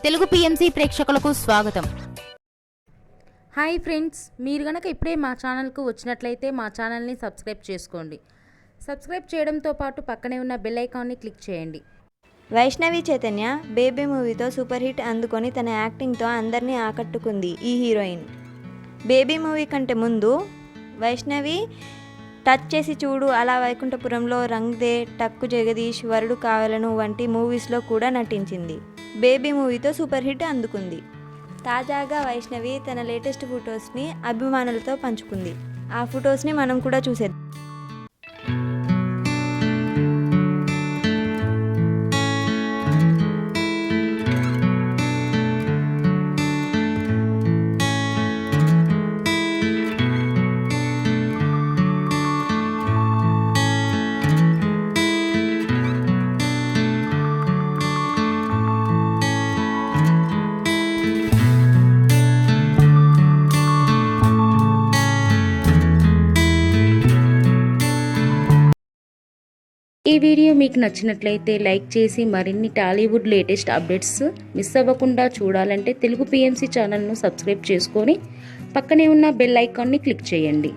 Telugu PMC ప్రేక్షకులకు స్వాగతం. Hi friends, మీరు గనక ఇప్పుడే మా ఛానల్కు వచ్చినట్లయితే మా ఛానల్ని సబ్స్క్రైబ్ చేసుకోండి. సబ్స్క్రైబ్ చేయడంతో పాటు పక్కనే ఉన్న బెల్ ఐకాన్ని క్లిక్ చేయండి. వైష్ణవి చైతన్య బేబీ మూవీతో సూపర్ హిట్ అందుకొని తన యాక్టింగ్తో అందరినీ ఆకట్టుకుంది ఈ హీరోయిన్. బేబీ మూవీ కంటే ముందు వైష్ణవి టచ్ చేసి చూడు, అలా వైకుంఠపురంలో, రంగ్ దే, టక్కు జగదీష్, వరుడు కావలను వంటి మూవీస్లో కూడా నటించింది. బేబీ మూవీతో సూపర్ హిట్ అందుకుంది. తాజాగా వైష్ణవి తన లేటెస్ట్ ఫొటోస్ని అభిమానులతో పంచుకుంది. ఆ ఫొటోస్ని మనం కూడా చూసేద్దాం. ఈ వీడియో మీకు నచ్చినట్లయితే లైక్ చేసి మరిన్ని టాలీవుడ్ లేటెస్ట్ అప్డేట్స్ మిస్ అవ్వకుండా చూడాలంటే తెలుగు పిఎంసి ఛానల్ను సబ్స్క్రైబ్ చేసుకొని పక్కనే ఉన్న బెల్ ఐకాన్ని క్లిక్ చేయండి.